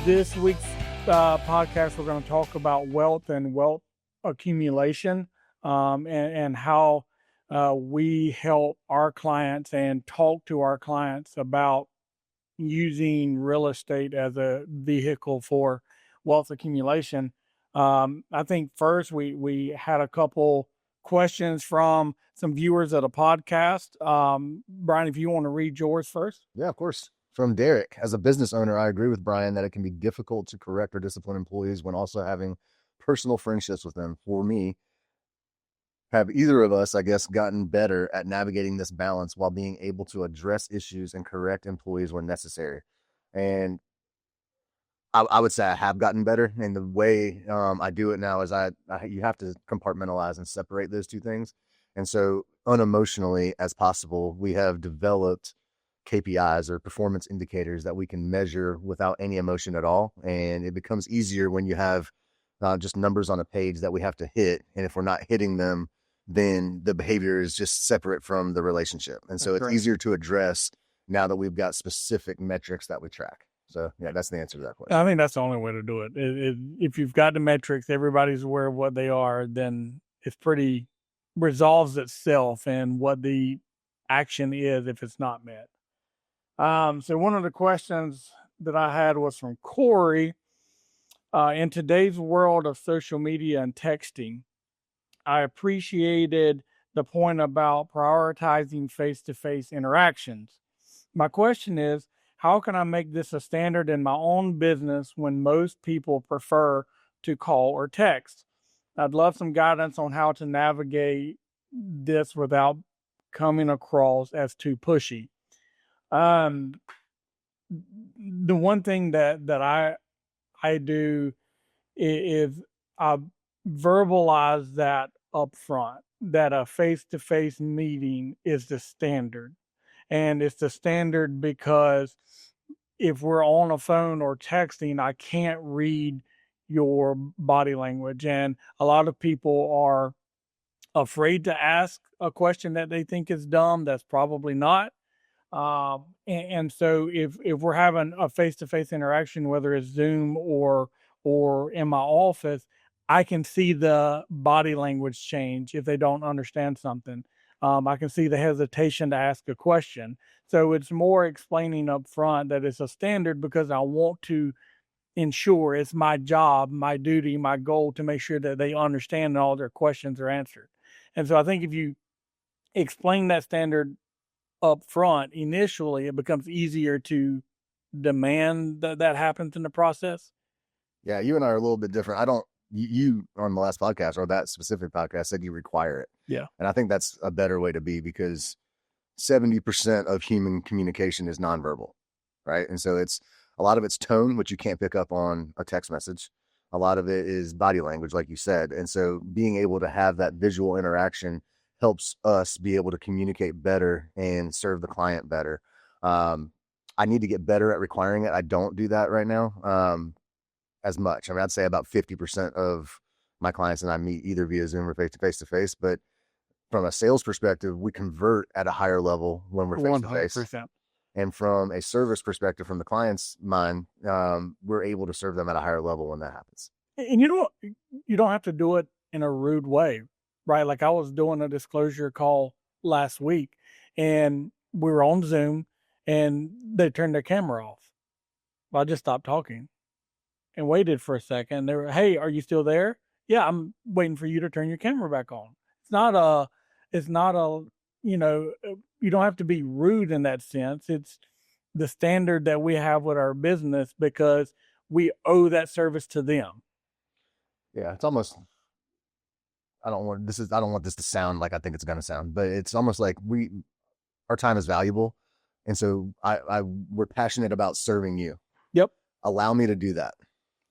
This week's podcast, we're going to talk about wealth and wealth accumulation, and how we help our clients and talk to our clients about using real estate as a vehicle for wealth accumulation. I think first we had a couple questions from some viewers of the podcast. Brian, if you want to read yours first. Yeah, of course. From Derek, as a business owner, I agree with Brian that it can be difficult to correct or discipline employees when also having personal friendships with them. For me, have either of us, I guess, gotten better at navigating this balance while being able to address issues and correct employees when necessary? And I would say I have gotten better. And the way I do it now is you have to compartmentalize and separate those two things. And so unemotionally as possible, we have developed KPIs or performance indicators that we can measure without any emotion at all. And it becomes easier when you have just numbers on a page that we have to hit. And if we're not hitting them, then the behavior is just separate from the relationship. And so it's easier to address now that we've got specific metrics that we track. So yeah, that's the answer to that question. I think that's the only way to do it. If you've got the metrics, everybody's aware of what they are, then it's pretty resolves itself and what the action is if it's not met. So one of the questions that I had was from Corey. In today's world of social media and texting, I appreciated the point about prioritizing face-to-face interactions. My question is, how can I make this a standard in my own business when most people prefer to call or text? I'd love some guidance on how to navigate this without coming across as too pushy. The one thing that I do is I verbalize that up front, that a face-to-face meeting is the standard. And it's the standard because if we're on a phone or texting, I can't read your body language. And a lot of people are afraid to ask a question that they think is dumb. That's probably not. And so if we're having a face-to-face interaction, whether it's Zoom or in my office, I can see the body language change if they don't understand something. I can see the hesitation to ask a question. So it's more explaining up front that it's a standard because I want to ensure it's my job, my duty, my goal to make sure that they understand and all their questions are answered. And so I think if you explain that standard up front initially, it becomes easier to demand that happens in the process. Yeah, you and I are a little bit different. You on the last podcast or that specific podcast said you require it. Yeah. And I think that's a better way to be because 70% of human communication is nonverbal, right? And so it's a lot of it's tone, which you can't pick up on a text message. A lot of it is body language, like you said. And so being able to have that visual interaction helps us be able to communicate better and serve the client better. I need to get better at requiring it. I don't do that right now as much. I mean, I'd say about 50% of my clients and I meet either via Zoom or face-to-face, but from a sales perspective, we convert at a higher level when we're face-to-face. 100%. And from a service perspective, from the client's mind, we're able to serve them at a higher level when that happens. And you don't have to do it in a rude way, right? Like I was doing a disclosure call last week and we were on Zoom and they turned their camera off. Well, I just stopped talking and waited for a second. They were, hey, are you still there? Yeah, I'm waiting for you to turn your camera back on. It's not a, you don't have to be rude in that sense. It's the standard that we have with our business because we owe that service to them. Yeah, it's almost, I don't want this to sound like I think it's going to sound, but it's almost like our time is valuable. And so we're passionate about serving you. Yep. Allow me to do that.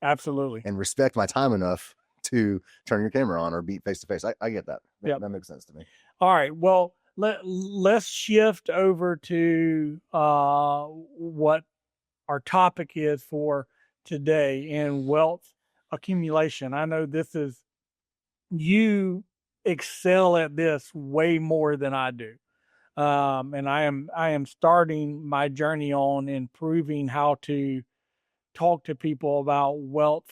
Absolutely. And respect my time enough to turn your camera on or be face-to-face. I get that. Yep. That makes sense to me. All right. Well, let's shift over to what our topic is for today in wealth accumulation. I know you excel at this way more than I do. And I am starting my journey on improving how to talk to people about wealth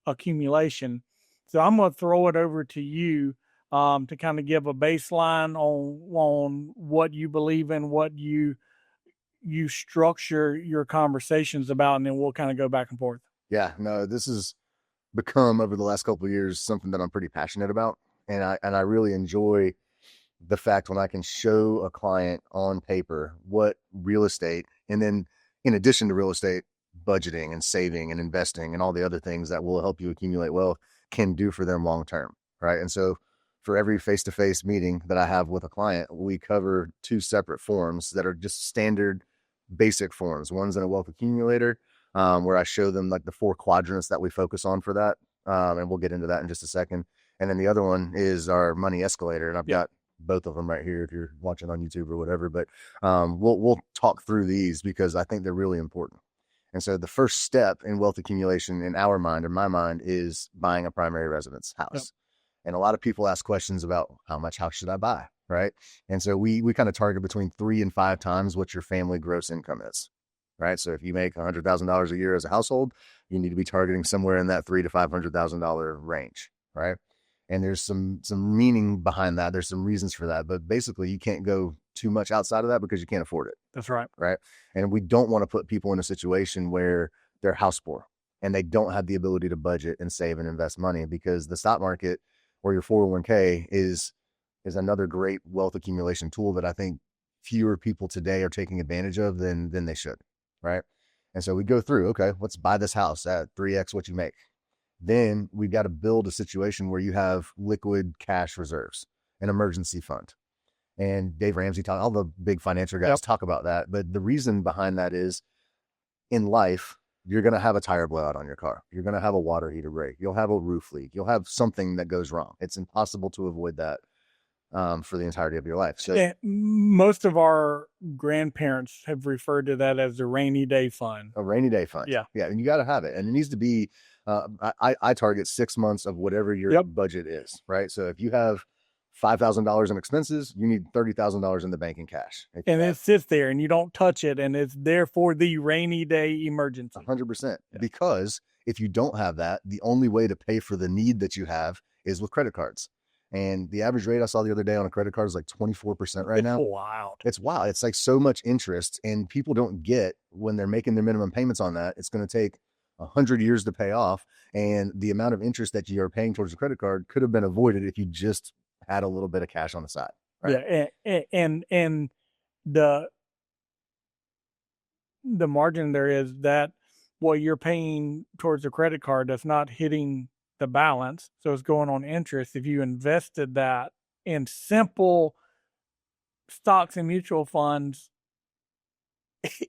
accumulation. So I'm going to throw it over to you to kind of give a baseline on what you believe in, what you structure your conversations about, and then we'll kind of go back and forth. Yeah, no, this has become over the last couple of years something that I'm pretty passionate about, and I really enjoy the fact when I can show a client on paper what real estate, and then in addition to real estate, budgeting and saving and investing and all the other things that will help you accumulate wealth can do for them long term, right? And so for every face-to-face meeting that I have with a client, we cover two separate forms that are just standard basic forms. One's in a wealth accumulator, where I show them like the 4 quadrants that we focus on for that. And we'll get into that in just a second. And then the other one is our money escalator. And I've got both of them right here if you're watching on YouTube or whatever. But we'll talk through these because I think they're really important. And so the first step in wealth accumulation in our mind, or my mind, is buying a primary residence house. Yep. And a lot of people ask questions about how much house should I buy, right? And so we kind of target between 3 and 5 times what your family gross income is, right? So if you make $100,000 a year as a household, you need to be targeting somewhere in that $300,000 to $500,000 range, right? And there's some meaning behind that. There's some reasons for that, but basically you can't go too much outside of that because you can't afford it. That's right. Right. And we don't want to put people in a situation where they're house poor and they don't have the ability to budget and save and invest money, because the stock market or your 401k is another great wealth accumulation tool that I think fewer people today are taking advantage of than they should. Right. And so we go through, okay, let's buy this house at 3x what you make. Then we've got to build a situation where you have liquid cash reserves, an emergency fund. And Dave Ramsey, all the big financial guys talk about that. But the reason behind that is, in life, you're going to have a tire blowout on your car. You're going to have a water heater break. You'll have a roof leak. You'll have something that goes wrong. It's impossible to avoid that for the entirety of your life. So and most of our grandparents have referred to that as a rainy day fund. A rainy day fund. Yeah. Yeah. And you got to have it. And it needs to be, I target 6 months of whatever your budget is, right? So if you have $5,000 in expenses, you need $30,000 in the bank in cash. And it sits there and you don't touch it, and it's there for the rainy day emergency. 100%. Because if you don't have that, the only way to pay for the need that you have is with credit cards. And the average rate I saw the other day on a credit card is like 24% right now. Wild. It's wild. It's like so much interest, and people don't get when they're making their minimum payments on that, it's going to take 100 years to pay off. And the amount of interest that you are paying towards the credit card could have been avoided if you just had a little bit of cash on the side. Right? Yeah. And the margin there is that what you're paying towards the credit card that's not hitting the balance. So it's going on interest. If you invested that in simple stocks and mutual funds,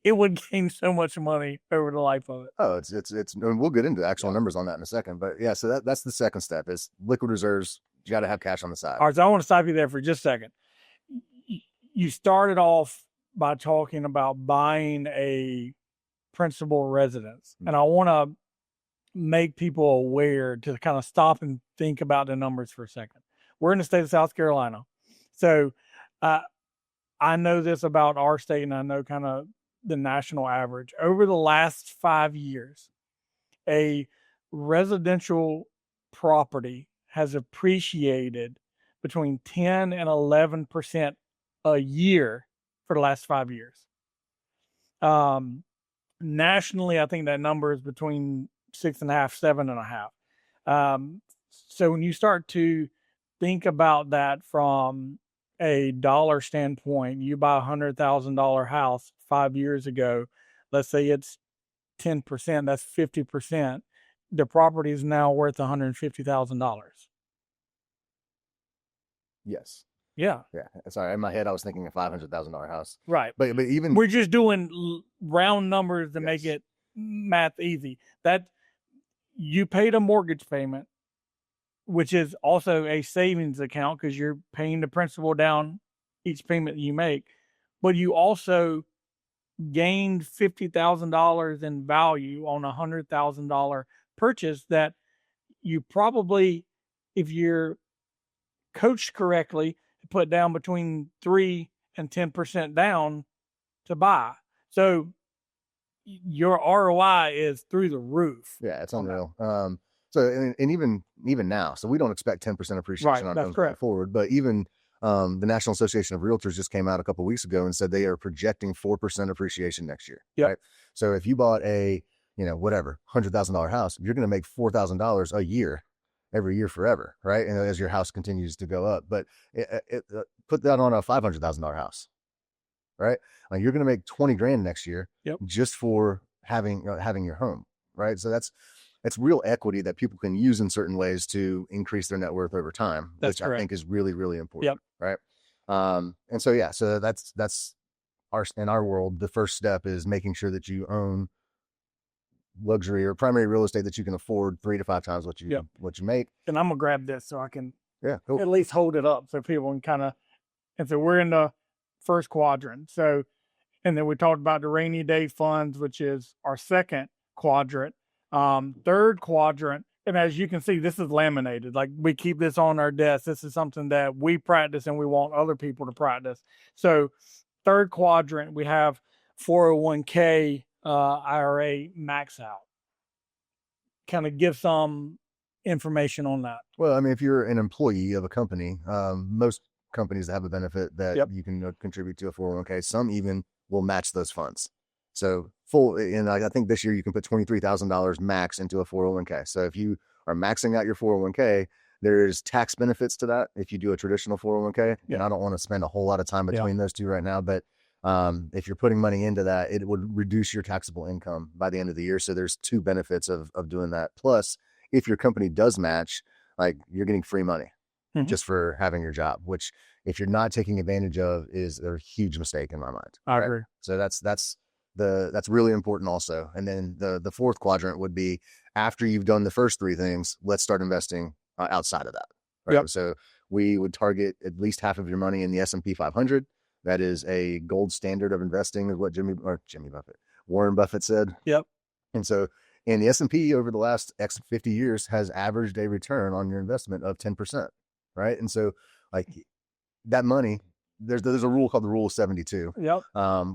it would gain so much money over the life of it. Oh, it's and we'll get into actual numbers on that in a second. But yeah, so that's the second step is liquid reserves. You got to have cash on the side. All right, so I want to stop you there for just a second. You started off by talking about buying a principal residence. And I want to make people aware to kind of stop and think about the numbers for a second. We're in the state of South Carolina. So I know this about our state, and I know kind of the national average. Over the last 5 years, a residential property has appreciated between 10 and 11% a year for the last 5 years. Nationally, I think that number is between 6.5, 7.5. So when you start to think about that from a dollar standpoint, you buy $100,000 house 5 years ago, let's say it's 10%, that's 50%. The property is now worth $150,000. Yes. Yeah. Yeah. Sorry. In my head, I was thinking a $500,000 house. Right. But even we're just doing round numbers to make it math easy. That you paid a mortgage payment, which is also a savings account because you're paying the principal down each payment you make, but you also gained $50,000 in value on a $100,000 purchase that you probably, if you're coached correctly, put down between 3 and 10% down to buy. So your ROI is through the roof. Yeah, it's On that. unreal. So and even now, so we don't expect 10% Right. appreciation on That's homes going correct. forward, but even the National Association of Realtors just came out a couple of weeks ago and said they are projecting 4% appreciation next year. Yep. Right. So if you bought a, whatever, $100,000 house, you're going to make $4,000 a year, every year forever. Right. And as your house continues to go up, but put that on a $500,000 house. Right. You're going to make 20 grand next year Yep. just for having your home. Right. So it's real equity that people can use in certain ways to increase their net worth over time, That's which I correct. think is really, really Yep. important. Right. And so, yeah, so that's in our world, the first step is making sure that you own luxury or primary real estate that you can afford 3 to 5 times Yep. what you make. And I'm gonna grab this so I can Yeah. Cool. at least hold it up so people can kind of. And so we're in the first quadrant. So, and then we talked about the rainy day funds, which is our second quadrant. Third quadrant, and as you can see, this is laminated. Like we keep this on our desk. This is something that we practice and we want other people to practice. So, third quadrant, we have 401k IRA max out. Kind of give some information on that. Well, I mean, if you're an employee of a company, most companies have a benefit that Yep. you can contribute to a 401k. Some even will match those funds. So full, and I think this year you can put $23,000 max into a 401k. So if you are maxing out your 401k, there's tax benefits to that if you do a traditional 401k. Yeah. And I don't want to spend a whole lot of time between those two right now, but if you're putting money into that, it would reduce your taxable income by the end of the year. So there's two benefits of doing that. Plus, if your company does match, like you're getting free money just for having your job, which if you're not taking advantage of is a huge mistake in my mind. I agree. So that's really important also. And then the fourth quadrant would be after you've done the first three things, let's start investing outside of that. Right. Yep. So we would target at least half of your money in the S&P 500. That is a gold standard of investing, is what Warren Buffett said. Yep. And so and the S&P over the last 50 years has averaged a return on your investment of 10%, right? And so like that money, there's a rule called the rule of 72,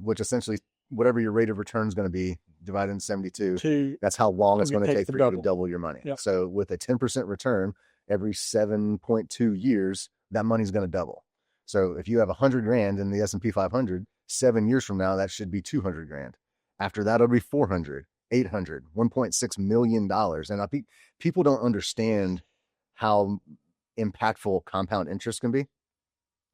which essentially whatever your rate of return is going to be divided in 72, that's how long it's going to take for you to double your money. Yep. So with a 10% return every 7.2 years, that money's going to double. So if you have 100 grand in the S&P 500, 7 years from now, that should be 200 grand. After that, it'll be 400. 800, $1.6 million. And I think people don't understand how impactful compound interest can be.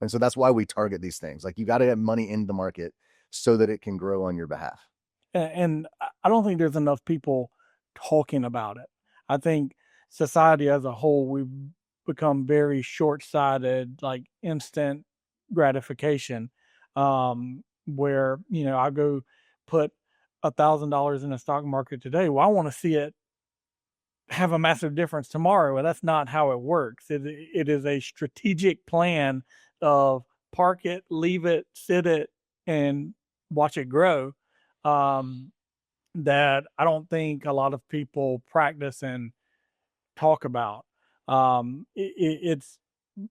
And so that's why we target these things. Like you got to have money in the market so that it can grow on your behalf. And I don't think there's enough people talking about it. I think society as a whole, we've become very short-sighted, like instant gratification, where, I go put $1,000 in the stock market today. Well, I want to see it have a massive difference tomorrow. Well, that's not how it works. It is a strategic plan of park it, leave it, sit it, and watch it grow. That I don't think a lot of people practice and talk about. It's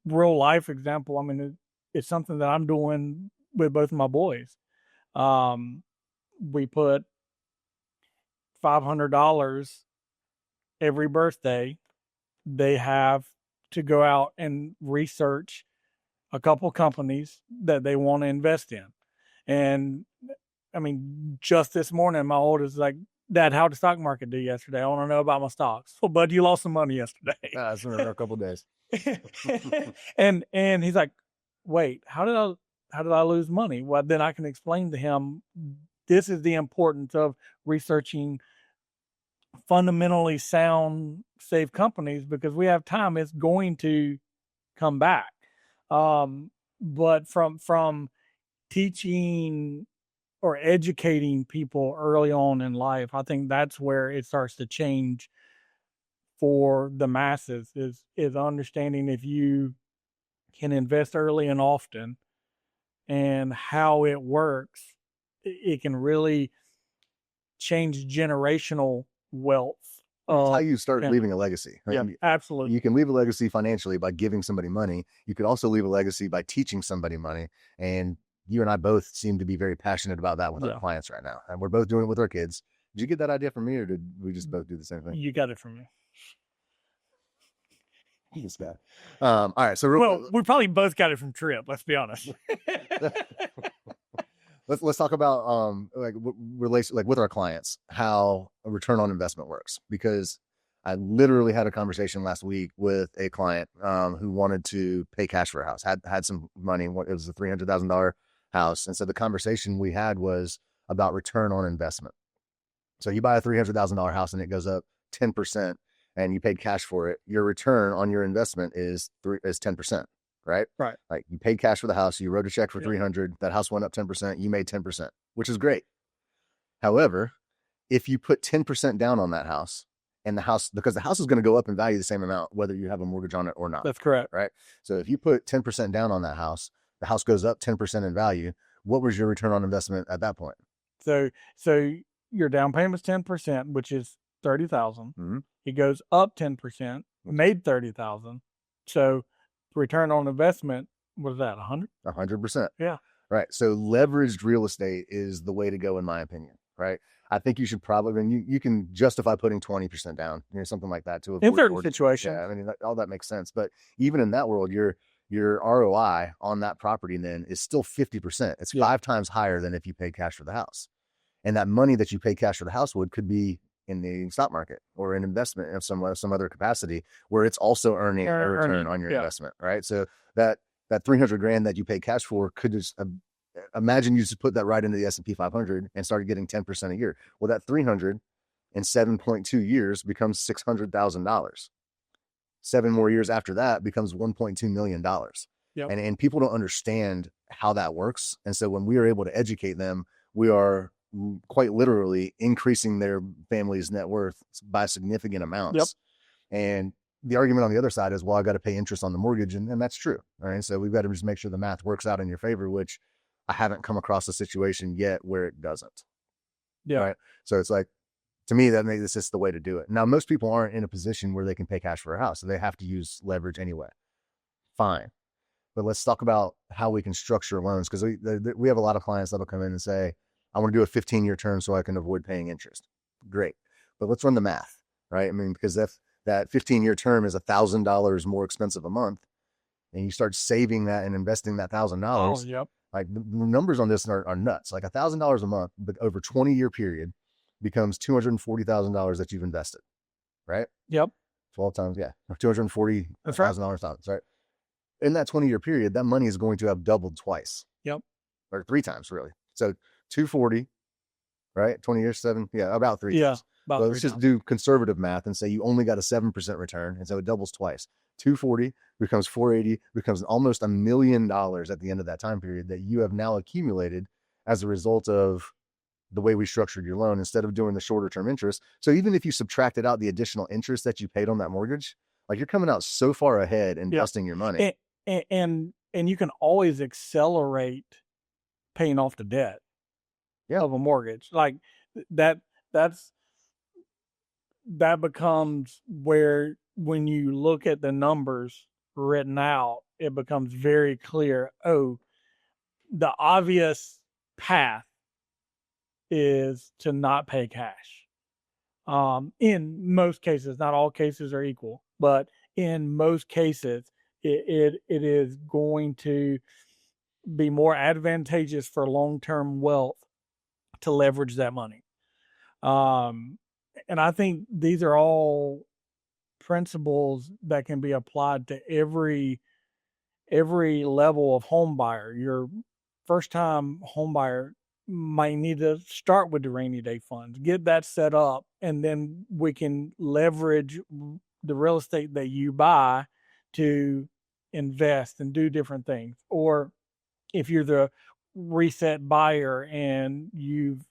real life example. I mean, it's something that I'm doing with both of my boys. We put $500 every birthday. They have to go out and research a couple companies that they want to invest in. And I mean, just this morning, my oldest is like, Dad, how'd the stock market do yesterday? I want to know about my stocks. Well, bud, you lost some money yesterday. It's been a couple of days. and he's like, wait, how did I lose money? Well, then I can explain to him this is the importance of researching fundamentally sound, safe companies because we have time. It's going to come back. But from teaching or educating people early on in life, I think that's where it starts to change for the masses is understanding if you can invest early and often and how it works, it can really change generational wealth. It's how you start leaving a legacy. Right? Yeah, absolutely. You can leave a legacy financially by giving somebody money. You could also leave a legacy by teaching somebody money. And you and I both seem to be very passionate about that with our clients right now. And we're both doing it with our kids. Did you get that idea from me, or did we just both do the same thing? You got it from me. This guy. All right. So we probably both got it from Trip. Let's be honest. let's talk about relation, like with our clients, how a return on investment works, because I literally had a conversation last week with a client who wanted to pay cash for a house, had some money. It was a $300,000 house. And so the conversation we had was about return on investment. So you buy a $300,000 house and it goes up 10% and you paid cash for it. Your return on your investment is 10%, right? Right. Like you paid cash for the house, you wrote a check for 300, that house went up 10%, you made 10%, which is great. However, if you put 10% down on that house, and the house, because the house is going to go up in value the same amount, whether you have a mortgage on it or not. That's correct. Right. So if you put 10% down on that house, the house goes up 10% in value. What was your return on investment at that point? So your down payment was 10%, which is 30,000. Mm-hmm. It goes up 10%, made 30,000. So return on investment, was that 100? 100%. Yeah. Right. So leveraged real estate is the way to go, in my opinion. Right. I think you should probably, I mean, you can justify putting 20% down, something like that to avoid in certain situations. Yeah, I mean, all that makes sense. But even in that world, your ROI on that property then is still 50%. It's 5 times higher than if you paid cash for the house. And that money that you pay cash for the house could be in the stock market or an investment of some other capacity where it's also earning a return on your investment, right? So that 300 grand that you pay cash for could just imagine you just put that right into the S&P 500 and started getting 10% a year. Well, that 300 in 7.2 years becomes $600,000. 7 more years after that becomes $1.2 million. Yep. And people don't understand how that works. And so when we are able to educate them, we are quite literally increasing their family's net worth by significant amounts. Yep. And the argument on the other side is, well, I got to pay interest on the mortgage. And that's true. All right. So we've got to just make sure the math works out in your favor, which I haven't come across a situation yet where it doesn't. Yeah. Right. So it's like, to me, that makes this just the way to do it. Now, most people aren't in a position where they can pay cash for a house, so they have to use leverage anyway. Fine. But let's talk about how we can structure loans, because we have a lot of clients that'll come in and say, I want to do a 15-year term so I can avoid paying interest. Great. But let's run the math, right? I mean, because if that 15-year term is $1,000 more expensive a month, and you start saving that and investing that $1,000, yep. Like the numbers on this are nuts. Like $1,000 a month, but over 20-year period becomes $240,000 that you've invested, right? Yep. 12 times, yeah, $240,000 times, right? In that 20-year period, that money is going to have doubled twice. Yep. Or 3 times, really. So 240, right? 20 years, 7, yeah, about 3 times. About so let's just do conservative math and say you only got a 7% return, and so it doubles twice. 240 becomes 480, becomes almost $1 million at the end of that time period that you have now accumulated as a result of the way we structured your loan instead of doing the shorter term interest. So even if you subtracted out the additional interest that you paid on that mortgage, like you're coming out so far ahead investing your money. And you can always accelerate paying off the debt of a mortgage. Like that becomes where, when you look at the numbers written out, it becomes very clear. Oh, the obvious path is to not pay cash. In most cases, not all cases are equal, but in most cases, it is going to be more advantageous for long-term wealth to leverage that money. And I think these are all principles that can be applied to every level of home buyer. Your first-time home buyer might need to start with the rainy day funds, get that set up, and then we can leverage the real estate that you buy to invest and do different things. Or if you're the reset buyer and you've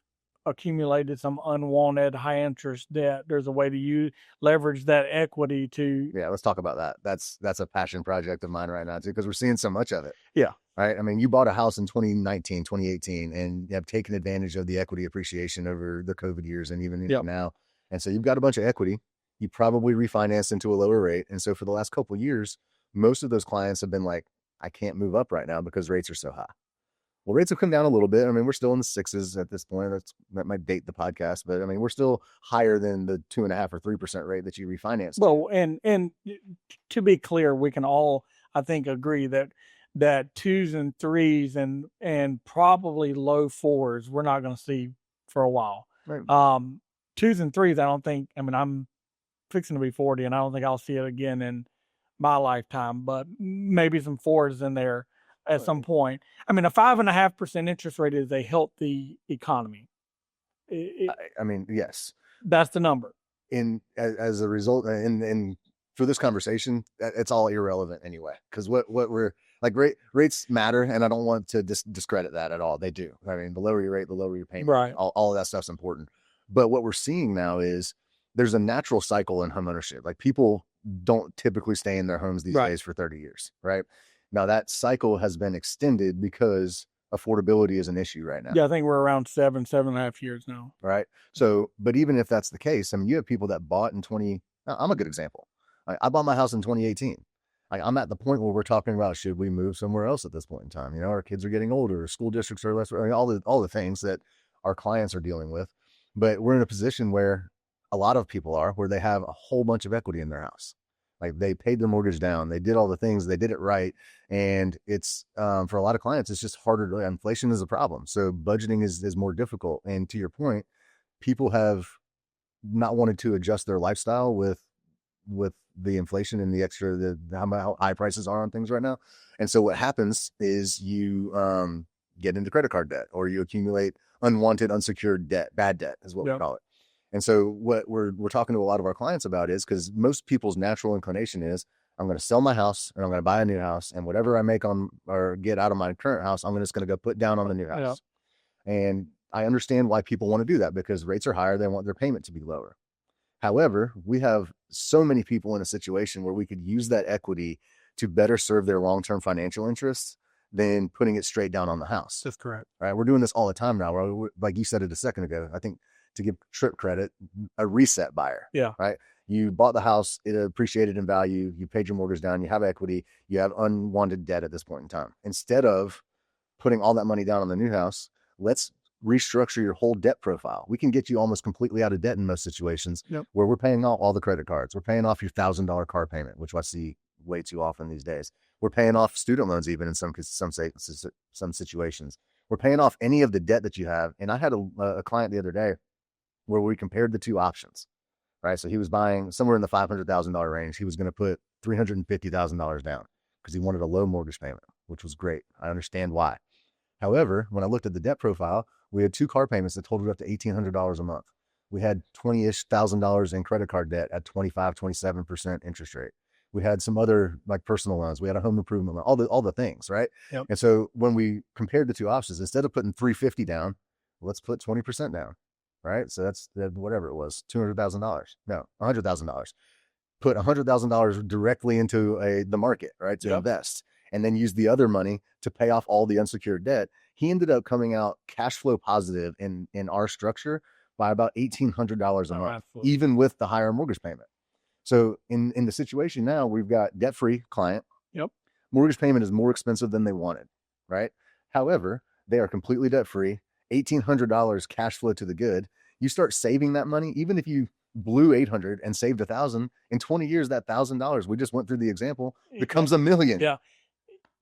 accumulated some unwanted high interest debt, there's a way to leverage that equity to. Yeah, let's talk about that. That's a passion project of mine right now too, because we're seeing so much of it. Yeah. Right. I mean, you bought a house in 2019, 2018, and you have taken advantage of the equity appreciation over the COVID years and even now. And so you've got a bunch of equity. You probably refinanced into a lower rate. And so for the last couple of years, most of those clients have been like, I can't move up right now because rates are so high. Well, rates have come down a little bit. I mean, we're still in the sixes at this point. That might date the podcast, but I mean, we're still higher than the 2.5 or 3% rate that you refinance to. Well, and to be clear, we can all, I think, agree that twos and threes and probably low fours we're not going to see for a while. Right. Twos and threes, I don't think. I mean, I'm fixing to be 40, and I don't think I'll see it again in my lifetime. But maybe some fours in there at some point. I mean, a 5.5% interest rate is a healthy economy. I mean, yes, That's the number. As a result, and for this conversation, it's all irrelevant anyway. Because what we're like, rates matter, and I don't want to discredit that at all. They do. I mean, the lower your rate, the lower your payment. Right. All of that stuff's important. But what we're seeing now is there's a natural cycle in home ownership. Like, people don't typically stay in their homes these days for 30 years, right? Now that cycle has been extended because affordability is an issue right now. Yeah, I think we're around 7.5 years now. Right. So, but even if that's the case, I mean, you have people that bought in 20. I'm a good example. I bought my house in 2018. Like, I'm at the point where we're talking about, should we move somewhere else at this point in time? You know, our kids are getting older, school districts are less, I mean, all the things that our clients are dealing with. But we're in a position where a lot of people are, where they have a whole bunch of equity in their house. Like, they paid their mortgage down, they did all the things, they did it right. And it's, for a lot of clients, it's just harder to, inflation is a problem. So budgeting is more difficult. And to your point, people have not wanted to adjust their lifestyle with the inflation and the extra, how high prices are on things right now. And so what happens is you get into credit card debt, or you accumulate unwanted, unsecured debt. Bad debt is what we call it. And so what we're talking to a lot of our clients about is, because most people's natural inclination is, I'm going to sell my house and I'm going to buy a new house, and whatever I make on or get out of my current house, I'm just going to go put down on the new house. Yeah. And I understand why people want to do that, because rates are higher. They want their payment to be lower. However, we have so many people in a situation where we could use that equity to better serve their long-term financial interests than putting it straight down on the house. That's correct. Right? We're doing this all the time now. Like you said it a second ago, I think, to give Trip credit, a reset buyer. Yeah. Right. You bought the house, it appreciated in value, you paid your mortgage down, you have equity, you have unwanted debt at this point in time. Instead of putting all that money down on the new house, let's restructure your whole debt profile. We can get you almost completely out of debt in most situations, where we're paying off all the credit cards. We're paying off your $1,000 car payment, which I see way too often these days. We're paying off student loans, even in some situations. We're paying off any of the debt that you have. And I had a client the other day where we compared the two options, right? So he was buying somewhere in the $500,000 range. He was going to put $350,000 down because he wanted a low mortgage payment, which was great. I understand why. However, when I looked at the debt profile, we had two car payments that totaled up to $1,800 a month. We had $20-ish thousand in credit card debt at 25, 27% interest rate. We had some other, like, personal loans. We had a home improvement loan, all the things, right? Yep. And so when we compared the two options, instead of putting $350 down, let's put 20% down, right? So that's whatever it was, $200,000. No, $100,000. Put $100,000 directly into the market, right, to invest, and then use the other money to pay off all the unsecured debt. He ended up coming out cash flow positive in our structure by about $1,800 a month, even with the higher mortgage payment. So in the situation now, we've got debt-free client. Yep. Mortgage payment is more expensive than they wanted, right? However, they are completely debt-free, $1,800 cash flow to the good. You start saving that money, even if you blew $800 and saved $1,000, in 20 years, that $1,000, we just went through the example, becomes $1 million. Yeah.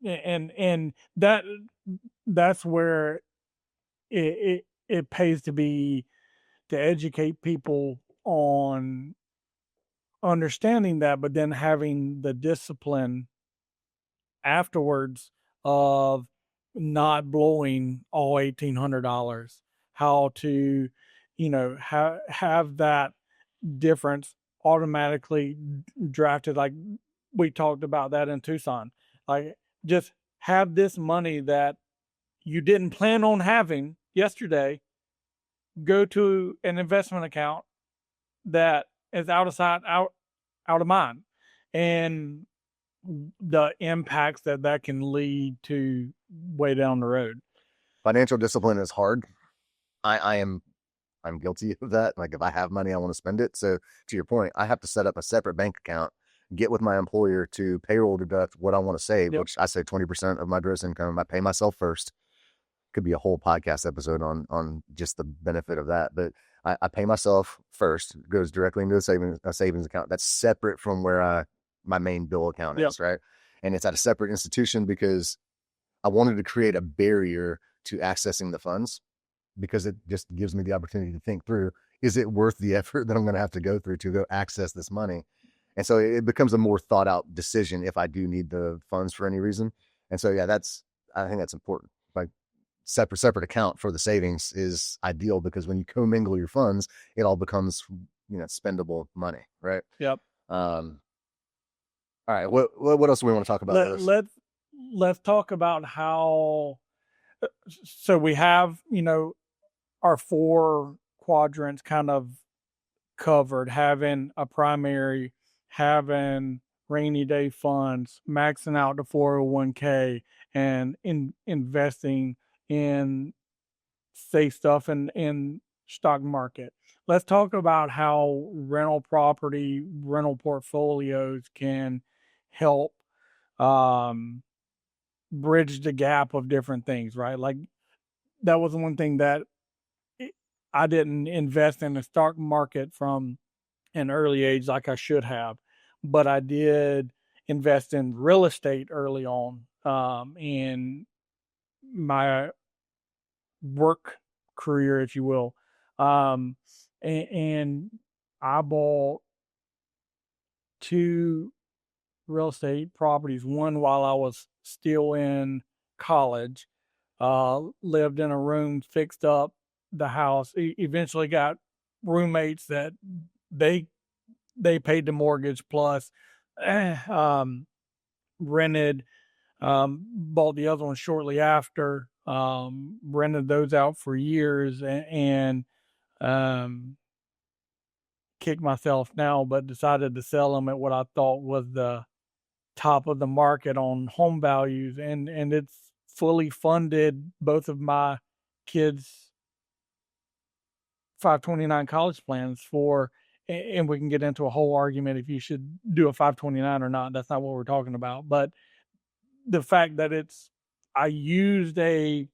And that's where it pays to educate people on understanding that, but then having the discipline afterwards of not blowing all $1,800, how to, have that difference automatically drafted. Like we talked about that in Tucson, like, just have this money that you didn't plan on having yesterday go to an investment account that is out of sight, out of mind, and the impacts that can lead to way down the road. Financial discipline is hard. I'm guilty of that. Like, if I have money, I want to spend it. So to your point, I have to set up a separate bank account, get with my employer to payroll deduct what I want to save, which I say 20% of my gross income. I pay myself first. could be a whole podcast episode on just the benefit of that. But I pay myself first, it goes directly into a savings account that's separate from where my main bill account Yep. is, right? And it's at a separate institution because I wanted to create a barrier to accessing the funds, because it just gives me the opportunity to think through, is it worth the effort that I'm going to have to go through to go access this money? And so it becomes a more thought out decision if I do need the funds for any reason. And so, yeah, I think that's important. Like, separate account for the savings is ideal, because when you commingle your funds, it all becomes, spendable money, right? Yep. Um, all right. What else do we want to talk about, Let Lewis? let let's talk about how. So we have our four quadrants kind of covered, having a primary, having rainy day funds, maxing out the 401k, and investing in safe stuff in stock market. Let's talk about how rental portfolios can help um, bridge the gap of different things, right? Like that was one thing that I didn't invest in the stock market from an early age like I should have, but I did invest in real estate early on in my work career, if you will. Um, and I bought two real estate properties, one while I was still in college, lived in a room, fixed up the house, eventually got roommates that they they paid the mortgage plus um, rented, bought the other one shortly after, rented those out for years, and um, kicked myself now, but decided to sell them at what I thought was the top of the market on home values, and it's fully funded both of my kids' 529 college plans for, and we can get into a whole argument if you should do a 529 or not. That's not what we're talking about, but the fact that I used a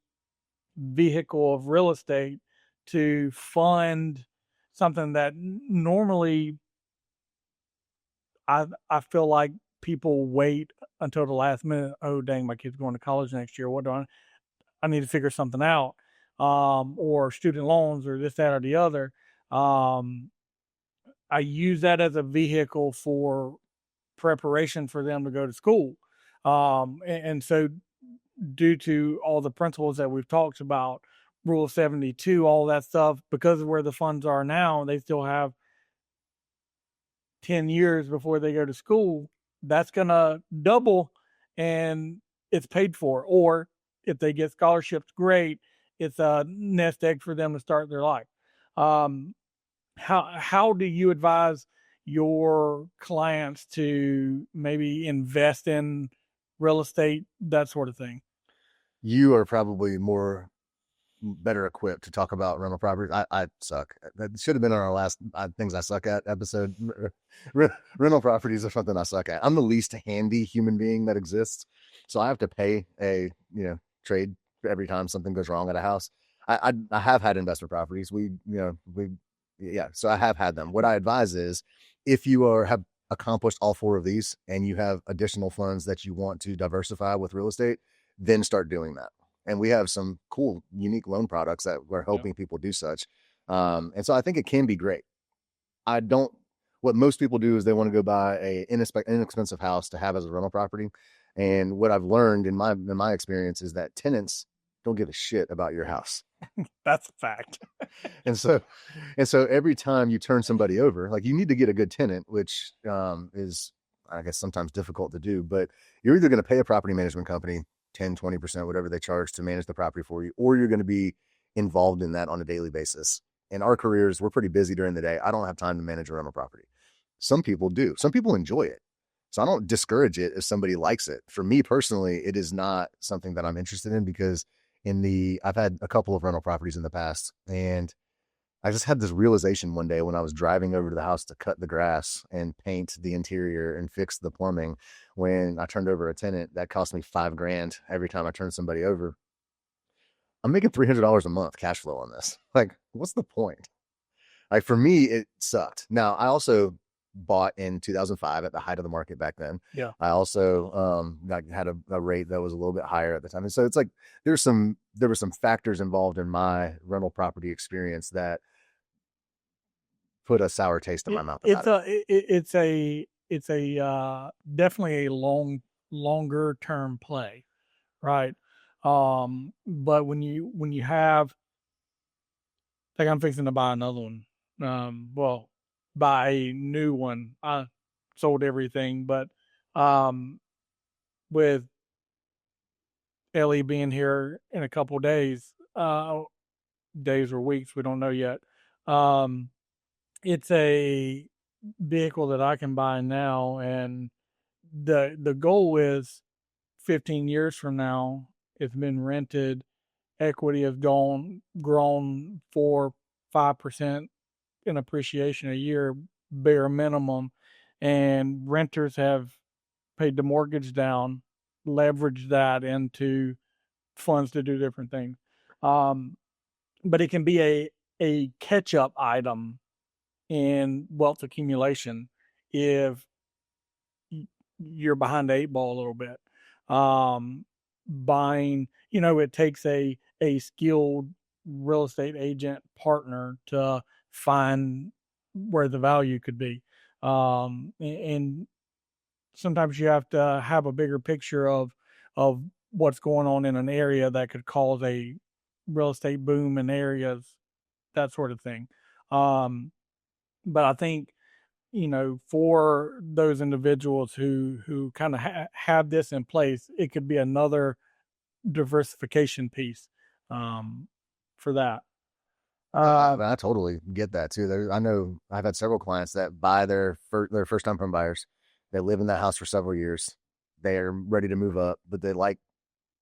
vehicle of real estate to fund something that normally I feel like people wait until the last minute. Oh dang, my kid's going to college next year. What do I need to figure something out? Or student loans or this, that, or the other. Um, I use that as a vehicle for preparation for them to go to school. And so due to all the principles that we've talked about, Rule 72, all that stuff, because of where the funds are now, they still have 10 years before they go to school. That's going to double and it's paid for. Or if they get scholarships, great. It's a nest egg for them to start their life. Um, how do you advise your clients to maybe invest in real estate, that sort of thing? You are probably better equipped to talk about rental properties. I suck. That should have been on our last things I suck at episode. Rental properties are something I suck at. I'm the least handy human being that exists, so I have to pay a trade every time something goes wrong at a house. I have had investment properties. Yeah. So I have had them. What I advise is, if you have accomplished all four of these and you have additional funds that you want to diversify with real estate, then start doing that. And we have some cool, unique loan products that we're Yeah. helping people do such. And so I think it can be great. I don't, what most people do is they want to go buy a inexpensive house to have as a rental property. And what I've learned in my experience is that tenants don't give a shit about your house. That's a fact. And so, every time you turn somebody over, like, you need to get a good tenant, which is, I guess, sometimes difficult to do, but you're either going to pay a property management company 10, 20%, whatever they charge to manage the property for you, or you're going to be involved in that on a daily basis. In our careers, we're pretty busy during the day. I don't have time to manage a rental property. Some people do. Some people enjoy it. So I don't discourage it if somebody likes it. For me personally, it is not something that I'm interested in, because I've had a couple of rental properties in the past, and I just had this realization one day when I was driving over to the house to cut the grass and paint the interior and fix the plumbing. When I turned over a tenant, that cost me $5,000 every time I turned somebody over. I'm making $300 a month cash flow on this. Like, what's the point? Like for me, it sucked. Now I also bought in 2005 at the height of the market back then. Yeah. I also had a rate that was a little bit higher at the time, and so it's like there were some factors involved in my rental property experience that put a sour taste in my It, mouth about it's it. a definitely a longer term play, right? But when you have, like, I'm fixing to buy another one. Well, buy a new one. I sold everything, but um, with Ellie being here in a couple days, days or weeks, we don't know yet. Um, it's a vehicle that I can buy now, and the goal is 15 years from now, it's been rented, equity has grown 4-5% in appreciation a year, bare minimum, and renters have paid the mortgage down, leveraged that into funds to do different things. Um, but it can be a catch up item in wealth accumulation if you're behind the eight ball a little bit. Buying, it takes a skilled real estate agent partner to find where the value could be. And sometimes you have to have a bigger picture of what's going on in an area that could cause a real estate boom in areas, that sort of thing. Um, but I think, for those individuals who kind of have this in place, it could be another diversification piece, um, for that. Uh, I totally get that too. I know I've had several clients that buy their first time home buyers. They live in that house for several years. They are ready to move up, but they like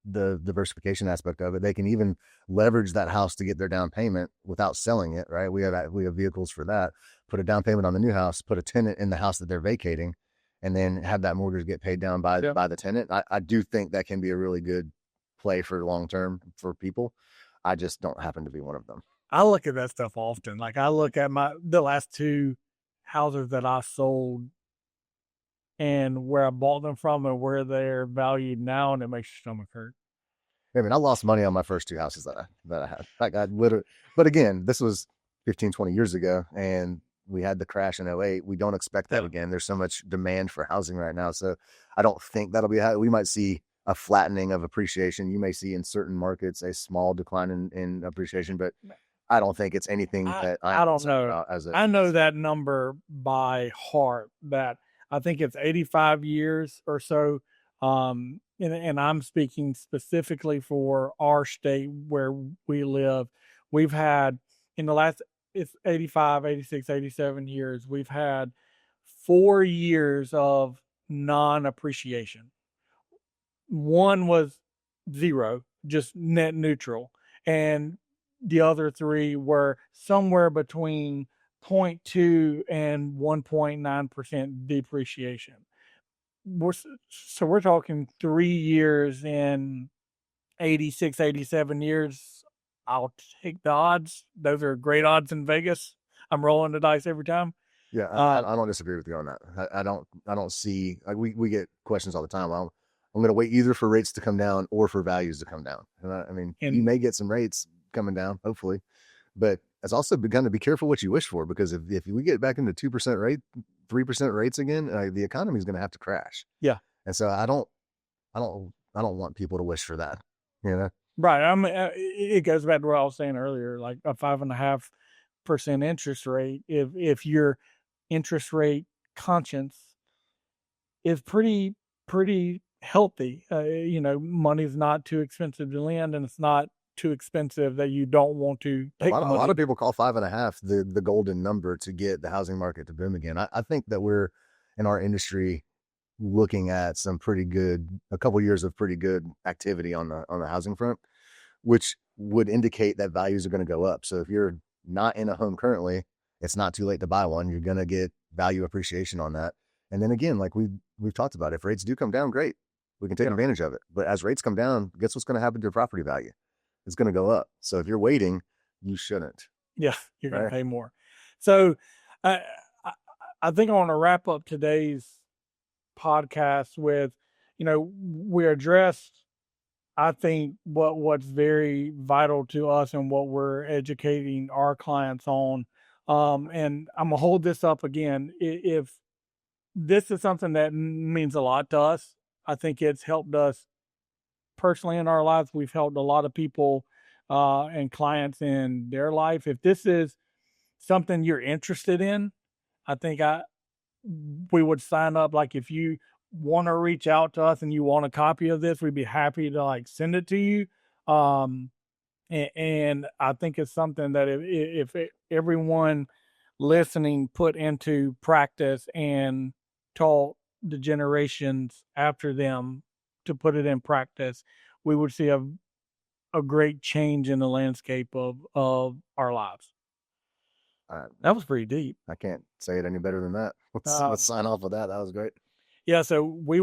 the diversification aspect of it. They can even leverage that house to get their down payment without selling it, right? We have vehicles for that. Put a down payment on the new house, put a tenant in the house that they're vacating, and then have that mortgage get paid down by yeah, by the tenant. I do think that can be a really good play for long term for people. I just don't happen to be one of them. I look at that stuff often. Like, I look at the last two houses that I sold and where I bought them from and where they're valued now, and it makes your stomach hurt. I mean, I lost money on my first two houses that I had. Like I literally, but again, this was 15, 20 years ago, and we had the crash in '08. We don't expect that Yeah. again. There's so much demand for housing right now. So I don't think that'll be how we might see a flattening of appreciation. You may see in certain markets a small decline in appreciation, but I don't think it's anything that I'm I don't concerned know. about as a I know as that number by heart. That I think it's 85 years or so. And I'm speaking specifically for our state where we live. We've had, in the last, it's 85, 86, 87 years, we've had 4 years of non appreciation. One was zero, just net neutral, and the other three were somewhere between zero point 0.2 and 1.9% depreciation. So we're talking 3 years in 86, 87 years. I'll take the odds. Those are great odds in Vegas. I'm rolling the dice every time. Yeah, Uh, I don't disagree with you on that. I don't see like we get questions all the time. Well, I'm going to wait either for rates to come down or for values to come down. And I mean, you and may get some rates coming down, hopefully, but it's also begun to be careful what you wish for because if we get back into 2% rate, 3% rates again, the economy is going to have to crash. yeah, And so I don't want people to wish for that. You know, right. I mean, it goes back to what I was saying earlier, like a 5.5% interest rate. If your interest rate conscience is pretty healthy, money's not too expensive to lend, and it's not too expensive that you don't want to take the a lot money. of people call 5.5 the golden number to get the housing market to boom again. I think that we're in our industry looking at a couple years of pretty good activity on the housing front, which would indicate that values are going to go up. So if you're not in a home currently, it's not too late to buy one. You're going to get value appreciation on that. And then again, like we've talked about, if rates do come down, great, we can take Yeah. advantage of it. But as rates come down, guess what's going to happen to your property value? is going to go up. So if you're waiting, you shouldn't. Yeah, you're going to Right. pay more. So I, I I think I want to wrap up today's podcast with, we addressed, I think, what's very vital to us and what we're educating our clients on. And I'm gonna hold this up again. If this is something that means a lot to us, I think it's helped us personally in our lives. We've helped a lot of people and clients in their life. If this is something you're interested in, I think we would sign up. Like, if you want to reach out to us and you want a copy of this, we'd be happy to like send it to you. Um, and I think it's something that if everyone listening put into practice and taught the generations after them to put it in practice, we would see a great change in the landscape of our lives. I, That was pretty deep. I can't say it any better than that. Let's Um, sign off with that. That was great. yeah, so we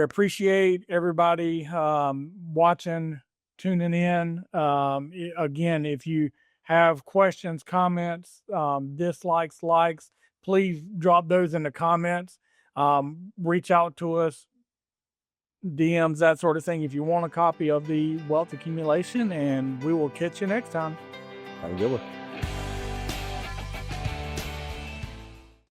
appreciate everybody watching, tuning in. Again, if you have questions, comments, dislikes, likes, please drop those in the comments. Reach out to us, DMs, that sort of thing, if you want a copy of the wealth accumulation, and we will catch you next time. Have a good one.